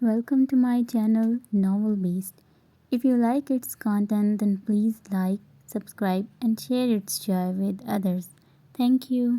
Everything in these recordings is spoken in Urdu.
Welcome to my channel Novel Beast. If you like its content, then please like, subscribe, and share its joy with others. Thank you.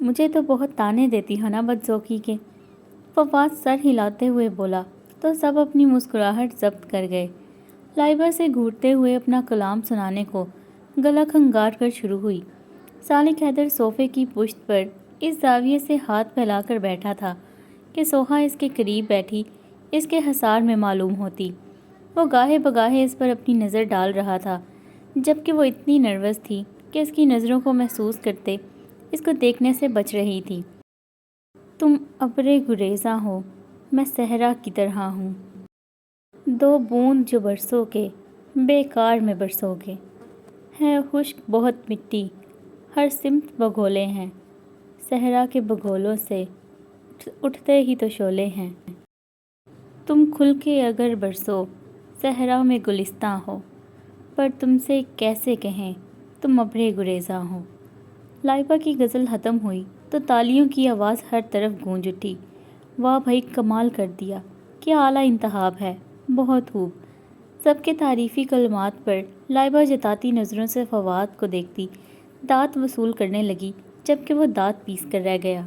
مجھے تو بہت تانے دیتی ہو نا بدذوقی کے، فواد سر ہلاتے ہوئے بولا تو سب اپنی مسکراہٹ ضبط کر گئے۔ لائبہ سے گھورتے ہوئے اپنا کلام سنانے کو گلا کھنگار کر شروع ہوئی۔ سالک حیدر صوفے کی پشت پر اس زاویے سے ہاتھ پھیلا کر بیٹھا تھا کہ سوہا اس کے قریب بیٹھی اس کے حصار میں معلوم ہوتی۔ وہ گاہے بگاہے اس پر اپنی نظر ڈال رہا تھا، جبکہ وہ اتنی نروس تھی کہ اس کی نظروں کو محسوس کرتے اس کو دیکھنے سے بچ رہی تھی۔ تم ابرِ گریزاں ہو، میں صحرا کی طرح ہوں، دو بوند جو برسوں کے بیکار میں برسو گے، ہے خشک بہت مٹی، ہر سمت بگولے ہیں، صحرا کے بگولوں سے اٹھتے ہی تو شعلے ہیں۔ تم کھل کے اگر برسو صحرا میں گلستاں ہو، پر تم سے کیسے کہیں تم ابرِ گریزاں ہو۔ لائبہ کی غزل ختم ہوئی تو تالیوں کی آواز ہر طرف گونج اٹھی۔ واہ بھائی، کمال کر دیا، کیا اعلیٰ انتخاب ہے، بہت خوب۔ سب کے تعریفی کلمات پر لائبہ جتاتی نظروں سے فواد کو دیکھتی دانت وصول کرنے لگی، جبکہ وہ دانت پیس کر رہ گیا۔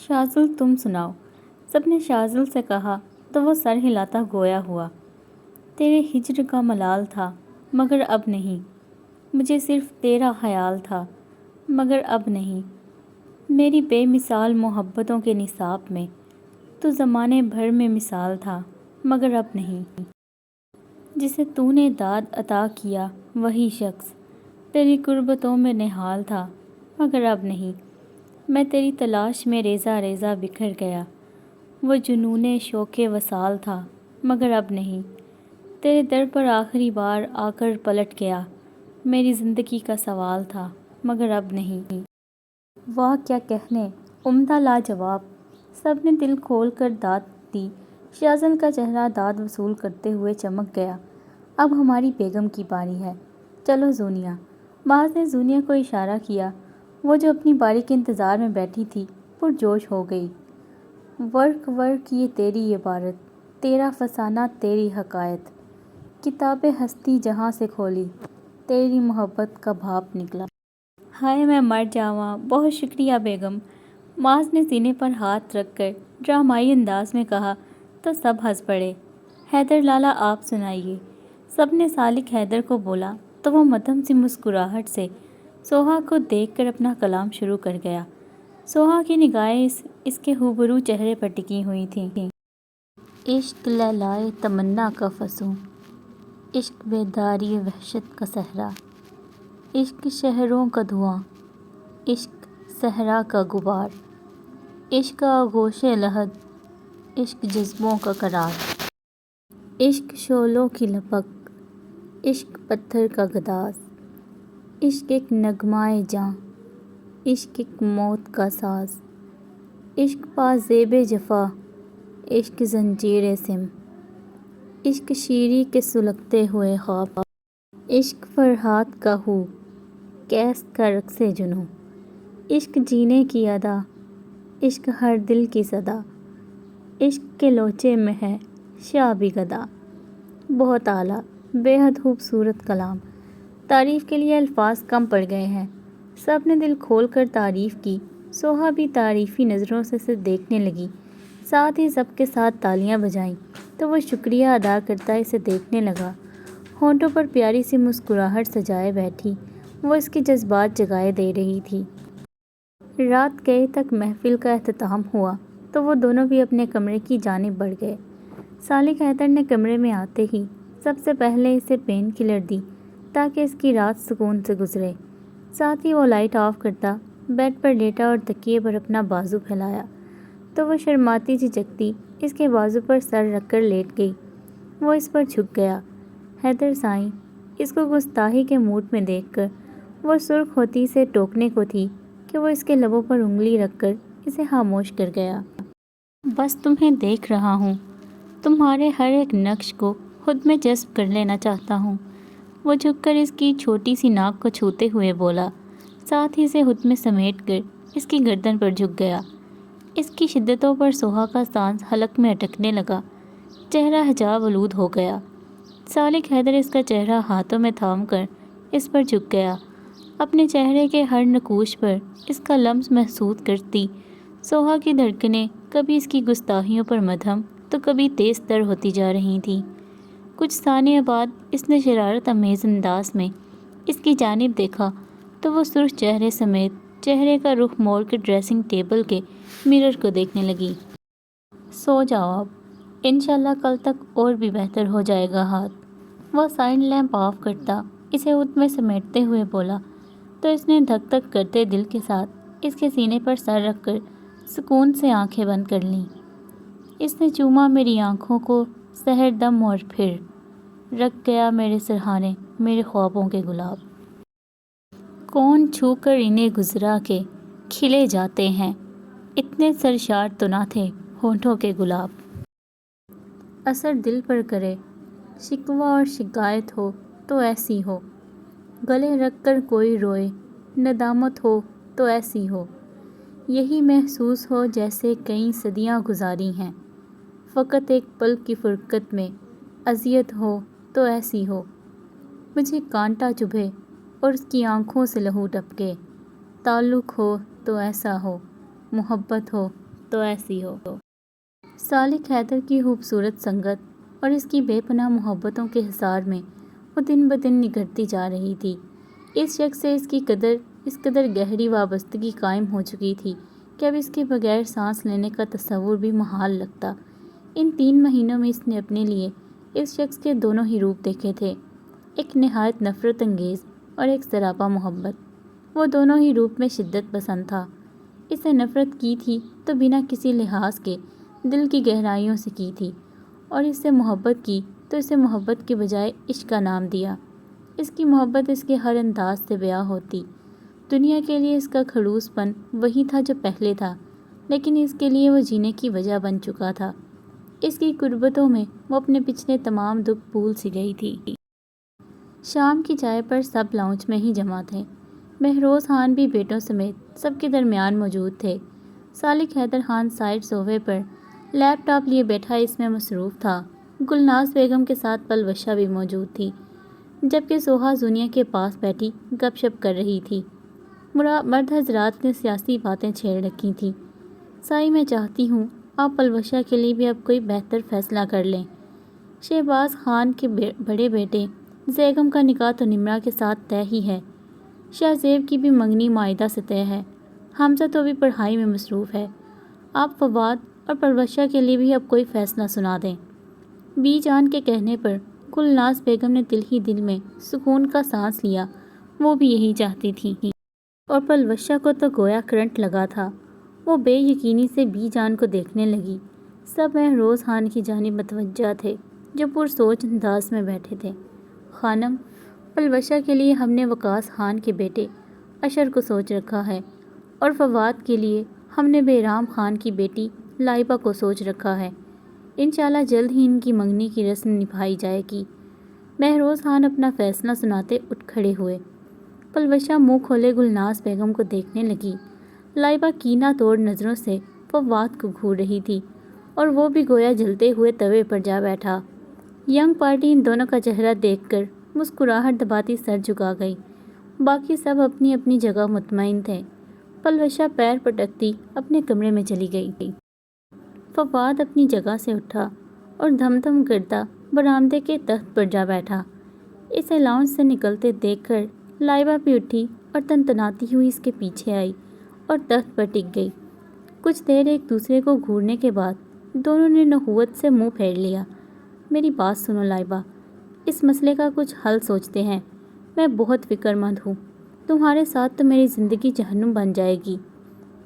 شاذل تم سناؤ، سب نے شاذل سے کہا تو وہ سر ہلاتا گویا ہوا۔ تیرے ہجر کا ملال تھا مگر اب نہیں، مجھے صرف تیرا خیال تھا مگر اب نہیں، میری بے مثال محبتوں کے نصاب میں تو زمانے بھر میں مثال تھا مگر اب نہیں، جسے تو نے داد عطا کیا وہی شخص تیری قربتوں میں نہال تھا مگر اب نہیں، میں تیری تلاش میں ریزہ ریزہ بکھر گیا، وہ جنون شوق وصال تھا مگر اب نہیں، تیرے در پر آخری بار آ کر پلٹ گیا، میری زندگی کا سوال تھا مگر اب نہیں۔ واہ کیا کہنے، عمدہ، لاجواب۔ سب نے دل کھول کر داد دی۔ شاذل کا چہرہ داد وصول کرتے ہوئے چمک گیا۔ اب ہماری بیگم کی باری ہے، چلو زونیا۔ باز نے زونیا کو اشارہ کیا، وہ جو اپنی باری کے انتظار میں بیٹھی تھی پرجوش ہو گئی۔ ورق ورق یہ تیری عبارت، تیرا فسانہ تیری حکایت، کتاب ہستی جہاں سے کھولی تیری محبت کا بھاپ نکلا۔ ہائے میں مر جاواں، بہت شکریہ بیگم، معاذ نے سینے پر ہاتھ رکھ کر ڈرامائی انداز میں کہا تو سب ہنس پڑے۔ حیدر لالا آپ سنائیے، سب نے سالک حیدر کو بولا تو وہ مدھم سی مسکراہٹ سے سوہا کو دیکھ کر اپنا کلام شروع کر گیا۔ سوہا کی نگاہیں اس کے روبرو چہرے پر ٹکی ہوئی تھیں۔ عشق لیلائے تمنا کا فسوں، عشق بیداری وحشت کا صحرا، عشق شہروں کا دھواں، عشق صحرا کا غبار، عشق آغوش لحد، عشق جذبوں کا قرار، عشق شعلوں کی لپک، عشق پتھر کا گداز، عشق ایک نغمۂ جاں، عشق ایک موت کا ساز، عشق پازیب جفا، عشق زنجیر سم، عشق شیری کے سلگتے ہوئے خواب، عشق فرحات کا ہو، کیس کا رقص جنوں، عشق جینے کی ادا، عشق ہر دل کی صدا، عشق کے لوچے میں ہے شعبی گدا۔ بہت اعلیٰ، بے حد خوبصورت کلام، تعریف کے لیے الفاظ کم پڑ گئے ہیں۔ سب نے دل کھول کر تعریف کی۔ سوہا بھی تعریفی نظروں سے اسے دیکھنے لگی، ساتھ ہی سب کے ساتھ تالیاں بجائیں تو وہ شکریہ ادا کرتا اسے دیکھنے لگا۔ ہونٹوں پر پیاری سی مسکراہٹ سجائے بیٹھی وہ اس کے جذبات جگائے دے رہی تھی۔ رات گئے تک محفل کا اختتام ہوا تو وہ دونوں بھی اپنے کمرے کی جانب بڑھ گئے۔ سالک حیدر نے کمرے میں آتے ہی سب سے پہلے اسے پین کلر دی تاکہ اس کی رات سکون سے گزرے۔ ساتھ ہی وہ لائٹ آف کرتا بیڈ پر لیٹا اور تکیے پر اپنا بازو پھیلایا تو وہ شرماتی جھجکتی اس کے بازو پر سر رکھ کر لیٹ گئی۔ وہ اس پر جھک گیا۔ حیدر سائیں اس کو گستاخی کے موڈ میں دیکھ کر وہ سرخ ہوتی سے ٹوکنے کو تھی کہ وہ اس کے لبوں پر انگلی رکھ کر اسے خاموش کر گیا۔ بس تمہیں دیکھ رہا ہوں، تمہارے ہر ایک نقش کو خود میں جذب کر لینا چاہتا ہوں۔ وہ جھک کر اس کی چھوٹی سی ناک کو چھوتے ہوئے بولا، ساتھ ہی اسے خود میں سمیٹ کر اس کی گردن پر جھک گیا۔ اس کی شدتوں پر سوہا کا سانس حلق میں اٹکنے لگا، چہرہ حجاب آلود ہو گیا۔ سالک حیدر اس کا چہرہ ہاتھوں میں تھام کر اس پر جھک گیا اپنے چہرے کے ہر نقوش پر اس کا لمس محسوس کرتی سوہا کی دھڑکنیں کبھی اس کی گستاخیوں پر مدھم تو کبھی تیز تر ہوتی جا رہی تھیں۔ کچھ ثانیہ بعد اس نے شرارت امیز انداز میں اس کی جانب دیکھا تو وہ سرخ چہرے سمیت چہرے کا رخ موڑ کے ڈریسنگ ٹیبل کے مرر کو دیکھنے لگی۔ سو جاؤ اب، انشاءاللہ کل تک اور بھی بہتر ہو جائے گا ہاتھ۔ وہ سائڈ لیمپ آف کرتا اسے اُت میں سمیٹتے ہوئے بولا تو اس نے دھک دھک کرتے دل کے ساتھ اس کے سینے پر سر رکھ کر سکون سے آنکھیں بند کر لیں۔ اس نے چوما میری آنکھوں کو سحر دم اور پھر رکھ گیا میرے سرہانے میرے خوابوں کے گلاب۔ کون چھو کر انہیں گزرا کے کھلے جاتے ہیں، اتنے سرشار تو نہ تھے ہونٹوں کے گلاب۔ اثر دل پر کرے شکوہ اور شکایت ہو تو ایسی ہو، گلے رکھ کر کوئی روئے ندامت ہو تو ایسی ہو، یہی محسوس ہو جیسے کئی صدیاں گزاری ہیں، فقط ایک پل کی فرقت میں اذیت ہو تو ایسی ہو، مجھے کانٹا چبھے اور اس کی آنکھوں سے لہو ٹپکے، تعلق ہو تو ایسا ہو، محبت ہو تو ایسی ہو۔ سالک حیدر کی خوبصورت سنگت اور اس کی بے پناہ محبتوں کے حصار میں وہ دن بدن نکھرتی جا رہی تھی۔ اس شخص سے اس قدر گہری وابستگی قائم ہو چکی تھی کہ اب اس کے بغیر سانس لینے کا تصور بھی محال لگتا۔ ان 3 مہینوں میں اس نے اپنے لیے اس شخص کے دونوں ہی روپ دیکھے تھے، ایک نہایت نفرت انگیز اور ایک سراپا محبت۔ وہ دونوں ہی روپ میں شدت پسند تھا۔ اسے نفرت کی تھی تو بنا کسی لحاظ کے دل کی گہرائیوں سے کی تھی، اور اس سے محبت کی تو اسے محبت کے بجائے عشق کا نام دیا۔ اس کی محبت اس کے ہر انداز سے بیاں ہوتی۔ دنیا کے لیے اس کا خلوص پن وہی تھا جو پہلے تھا، لیکن اس کے لیے وہ جینے کی وجہ بن چکا تھا۔ اس کی قربتوں میں وہ اپنے پچھلے تمام دکھ بھول سی گئی تھی۔ شام کی چائے پر سب لاؤنج میں ہی جمع تھے۔ مہروز خان بھی بیٹوں سمیت سب کے درمیان موجود تھے۔ سالک حیدر خان سائڈ صوفے پر لیپ ٹاپ لیے بیٹھا اس میں مصروف تھا۔ گلناز بیگم کے ساتھ پلوشہ بھی موجود تھی، جبکہ سوہا زونیا کے پاس بیٹھی گپ شپ کر رہی تھی۔ مرد حضرات نے سیاسی باتیں چھیڑ رکھی تھیں۔ سائی میں چاہتی ہوں آپ پلوشہ کے لیے بھی اب کوئی بہتر فیصلہ کر لیں۔ شہباز خان کے بڑے بیٹے زیگم کا نکاح تو نمرا کے ساتھ طے ہی ہے، شاہ زیب کی بھی منگنی معاہدہ سے طے ہے، حمزہ تو بھی پڑھائی میں مصروف ہے۔ آپ فواد اور پلوشہ کے لیے بھی اب کوئی فیصلہ سنا دیں۔ بی جان کے کہنے پر گلناز بیگم نے دل ہی دل میں سکون کا سانس لیا۔ وہ بھی یہی چاہتی تھی، اور پلوشہ کو تو گویا کرنٹ لگا تھا۔ وہ بے یقینی سے بی جان کو دیکھنے لگی۔ سب مہروز خان کی جانب متوجہ تھے جو پرسوچ انداز میں بیٹھے تھے۔ خانم، پلوشہ کے لیے ہم نے وقاص خان کے بیٹے اشر کو سوچ رکھا ہے، اور فواد کے لیے ہم نے بیرام خان کی بیٹی لائبہ کو سوچ رکھا ہے۔ انشاءاللہ جلد ہی ان کی منگنی کی رسم نبھائی جائے گی۔ مہروز خان اپنا فیصلہ سناتے اٹھ کھڑے ہوئے۔ پلوشہ منہ کھولے گلناز بیگم کو دیکھنے لگی۔ لائبہ کینہ توڑ نظروں سے فواد کو گھور رہی تھی، اور وہ بھی گویا جلتے ہوئے توے پر جا بیٹھا۔ ینگ پارٹی ان دونوں کا چہرہ دیکھ کر مسکراہٹ دباتی سر جھکا گئی۔ باقی سب اپنی اپنی جگہ مطمئن تھے۔ پلوشہ پیر پٹکتی اپنے کمرے میں چلی گئی۔ فواد اپنی جگہ سے اٹھا اور دھم دھم کرتا برآمدے کے تخت پر جا بیٹھا۔ اسے لاؤنج سے نکلتے دیکھ کر لائبہ بھی اٹھی اور تنتناتی ہوئی اس کے پیچھے آئی اور تخت پر ٹک گئی۔ کچھ دیر ایک دوسرے کو گھورنے کے بعد دونوں نے نخوت سے منہ پھیر لیا۔ میری بات سنو لائبہ، اس مسئلے کا کچھ حل سوچتے ہیں۔ میں بہت فکر مند ہوں، تمہارے ساتھ تو میری زندگی جہنم بن جائے گی۔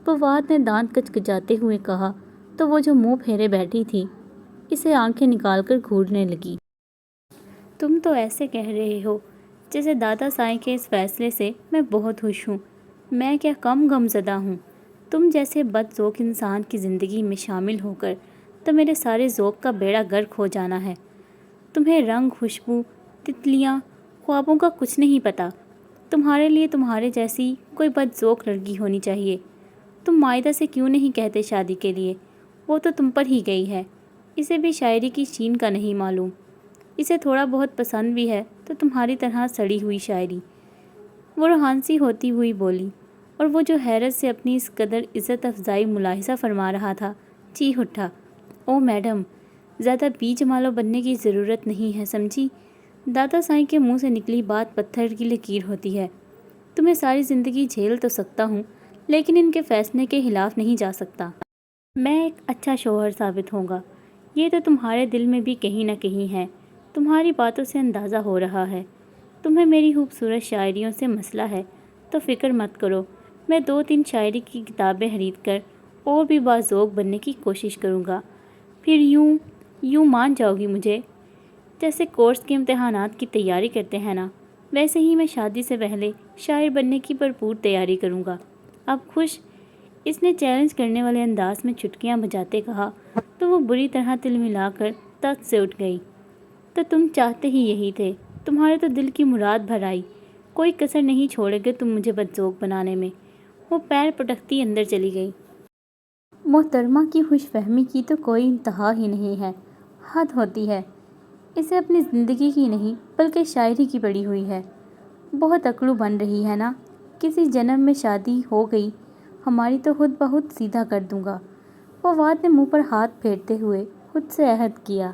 فواد نے دانت کچکچاتے ہوئے کہا تو وہ جو منہ پھیرے بیٹھی تھی اسے آنکھیں نکال کر گھورنے لگی۔ تم تو ایسے کہہ رہے ہو جیسے دادا سائی کے اس فیصلے سے میں بہت خوش ہوں۔ میں کیا کم غم زدہ ہوں؟ تم جیسے بد ذوق انسان کی زندگی میں شامل ہو کر تو میرے سارے ذوق کا بیڑا غرق ہو جانا ہے۔ تمہیں رنگ، خوشبو، تتلیاں، خوابوں کا کچھ نہیں پتہ۔ تمہارے لیے تمہارے جیسی کوئی بد ذوق لڑکی ہونی چاہیے۔ تم معاہدہ سے کیوں نہیں کہتے شادی کے لیے؟ وہ تو تم پر ہی گئی ہے۔ اسے بھی شاعری کی چین کا نہیں معلوم۔ اسے تھوڑا بہت پسند بھی ہے تو تمہاری طرح سڑی ہوئی شاعری۔ وہ روحان سی ہوتی ہوئی بولی، اور وہ جو حیرت سے اپنی اس قدر عزت افزائی ملاحظہ فرما رہا تھا چیخ اٹھا، او میڈم، زیادہ بی جمالو بننے کی ضرورت نہیں ہے، سمجھی؟ دادا سائیں کے منہ سے نکلی بات پتھر کی لکیر ہوتی ہے۔ تمہیں ساری زندگی جھیل تو سکتا ہوں، لیکن ان کے فیصلے کے خلاف نہیں جا سکتا۔ میں ایک اچھا شوہر ثابت ہوں گا، یہ تو تمہارے دل میں بھی کہیں نہ کہیں ہے، تمہاری باتوں سے اندازہ ہو رہا ہے۔ تمہیں میری خوبصورت شاعریوں سے مسئلہ ہے تو فکر مت کرو، میں 2-3 شاعری کی کتابیں خرید کر اور بھی باذوق بننے کی کوشش کروں گا، پھر یوں مان جاؤ گی مجھے۔ جیسے کورس کے امتحانات کی تیاری کرتے ہیں نا، ویسے ہی میں شادی سے پہلے شاعر بننے کی بھرپور تیاری کروں گا۔ اب خوش؟ اس نے چیلنج کرنے والے انداز میں چٹکیاں بجاتے کہا تو وہ بری طرح تلملا کر تخت سے اٹھ گئی۔ تو تم چاہتے ہی یہی تھے، تمہارے تو دل کی مراد بھر آئی، کوئی کسر نہیں چھوڑے گے تم مجھے بدذوق بنانے میں۔ وہ پیر پٹکتی اندر چلی گئی۔ محترمہ کی خوش فہمی کی تو کوئی انتہا ہی نہیں ہے، حد ہوتی ہے، اسے اپنی زندگی کی نہیں بلکہ شاعری کی پڑی ہوئی ہے۔ بہت اکڑو بن رہی ہے نا، کسی جنم میں شادی ہو گئی ہماری تو خود بخود سیدھا کر دوں گا۔ فواد نے منہ پر ہاتھ پھیرتے ہوئے خود سے عہد کیا۔